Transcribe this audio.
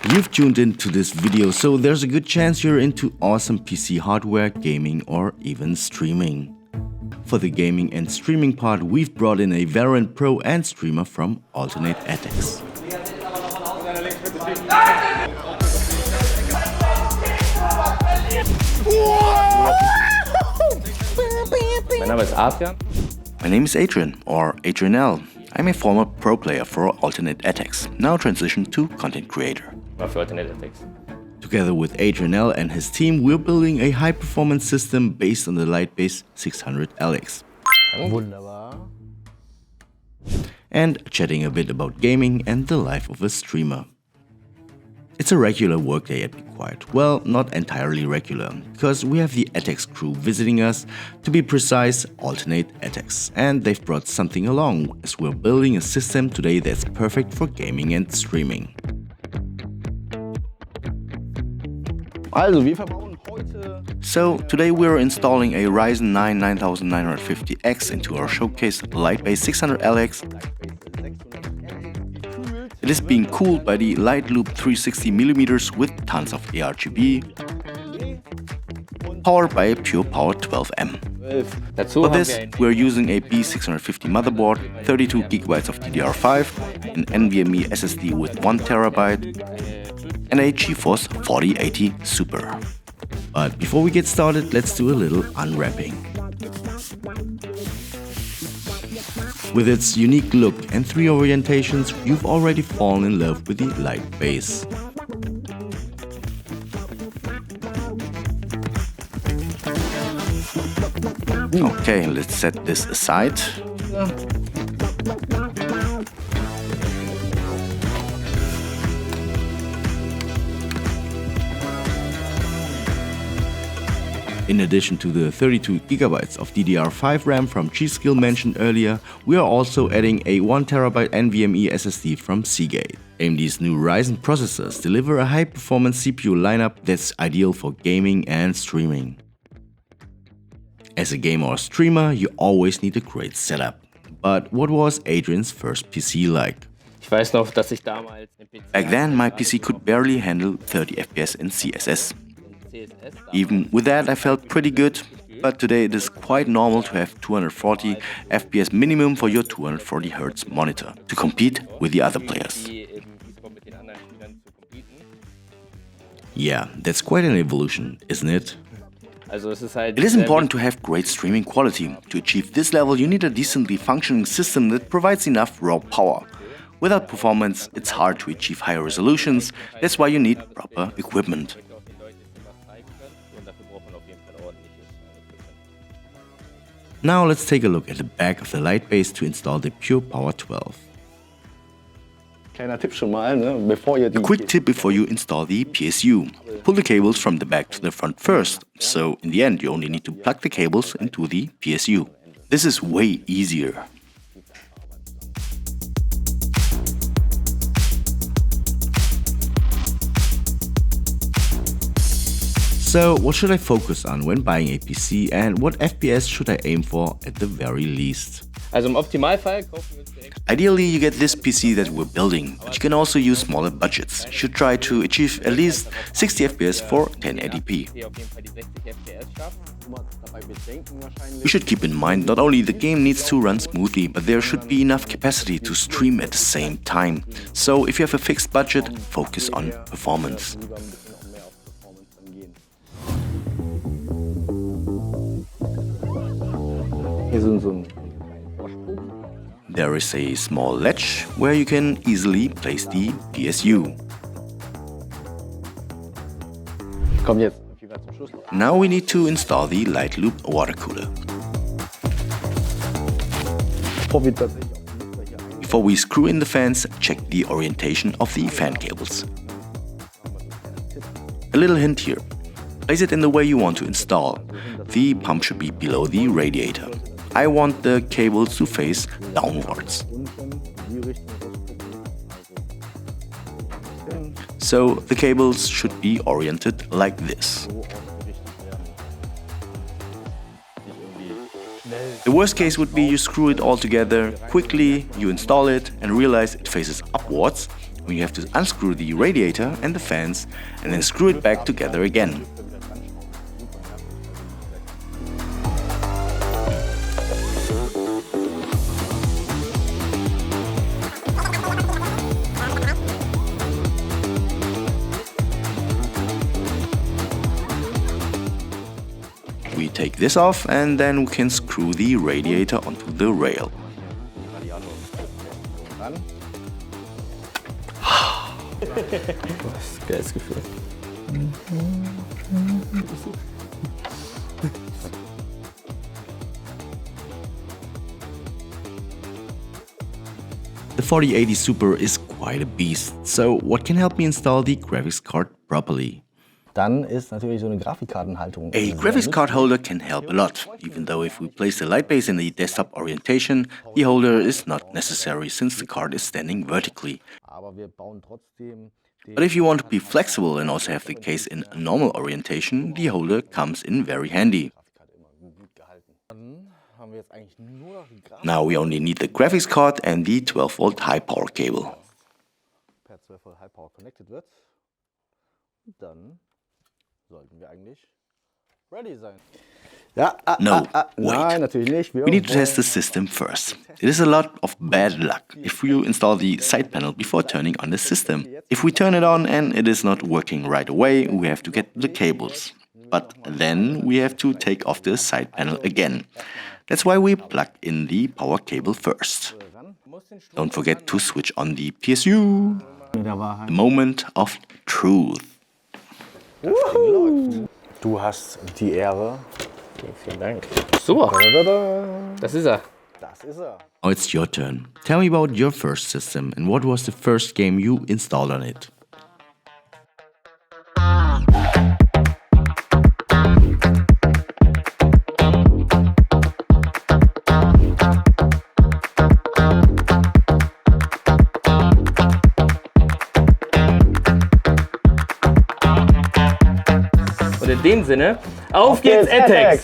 You've tuned into this video, so there's a good chance you're into awesome PC hardware, gaming, or even streaming. For the gaming and streaming part, we've brought in a veteran pro and streamer from aTTaX. Mein Name ist Adrian. My name is Adrian, or AdrianL. I'm a former pro player for aTTaX, now transitioned to content creator. Für aTTaX. Together with AdrianL and his team, we're building a high-performance system based on the Lightbase 600LX. Wunderbar. And chatting a bit about gaming and the life of a streamer. It's a regular workday at Be Quiet. Well, not entirely regular, because we have the aTTaX crew visiting us, to be precise, aTTaX, and they've brought something along, as we're building a system today that's perfect for gaming and streaming. Also, wir verbauen heute. So, today we're installing a Ryzen 9 9950X into our showcase Lightbase 600LX. It is being cooled by the Light Loop 360mm with tons of ARGB, powered by a pure power 12M. For this, we're using a B650 motherboard, 32GB of DDR5, an NVMe SSD with 1TB, and a GeForce 4080 Super. But before we get started, let's do a little unwrapping. With its unique look and three orientations, you've already fallen in love with the Lightbase. Okay, let's set this aside. In addition to the 32GB of DDR5 RAM from G.Skill mentioned earlier, we are also adding a 1TB NVMe SSD from Seagate. AMD's new Ryzen processors deliver a high-performance CPU lineup that's ideal for gaming and streaming. As a gamer or streamer, you always need a great setup. But what was Adrian's first PC like? Back then, my PC could barely handle 30 FPS in CSS. Even with that, I felt pretty good, but today it is quite normal to have 240 FPS minimum for your 240Hz monitor to compete with the other players. Yeah, that's quite an evolution, isn't it? It is important to have great streaming quality. To achieve this level, you need a decently functioning system that provides enough raw power. Without performance, it's hard to achieve higher resolutions, that's why you need proper equipment. Now let's take a look at the back of the Lightbase to install the Pure Power 12. A quick tip before you install the PSU. Pull the cables from the back to the front first, so in the end you only need to plug the cables into the PSU. This is way easier. So, what should I focus on when buying a PC, and what FPS should I aim for at the very least? Ideally, you get this PC that we're building, but you can also use smaller budgets. You should try to achieve at least 60 FPS for 1080p. You should keep in mind not only the game needs to run smoothly, but there should be enough capacity to stream at the same time. So, if you have a fixed budget, focus on performance. There is a small latch where you can easily place the PSU. Now we need to install the Light Loop water cooler. Before we screw in the fans, check the orientation of the fan cables. A little hint here. Place it in the way you want to install. The pump should be below the radiator. I want the cables to face downwards. So the cables should be oriented like this. The worst case would be you screw it all together, quickly you install it and realize it faces upwards, when you have to unscrew the radiator and the fans and then screw it back together again. We take this off and then we can screw the radiator onto the rail. Geiles Gefühl. The 4080 Super is quite a beast, so what can help me install the graphics card properly? Dann ist natürlich so eine Grafikkartenhaltung. A graphics card holder can help a lot, even though if we place the light base in the desktop orientation, the holder is not necessary since the card is standing vertically. Aber wir bauen trotzdem But if you want to be flexible and also have the case in normal orientation, the holder comes in very handy. haben wir jetzt eigentlich nur noch die Grafik Now we only need the graphics card and the 12-volt high power cable. per 12 Volt High Power connected wird. Dann sollten wir eigentlich ready sein. Ja, No, nein, wait. natürlich nicht. We need to test the system first. It is a lot of bad luck if you install the side panel before turning on the system. If we turn it on and it is not working right away, we have to get the cables. But then we have to take off the side panel again. That's why we plug in the power cable first. Don't forget to switch on the PSU. The moment of truth. Du hast die Ehre. Vielen Dank. Super. Das ist er. Das ist er. Now it's your turn. Tell me about your first system and what was the first game you installed on it. Und in dem Sinne, auf geht's, aTTaX!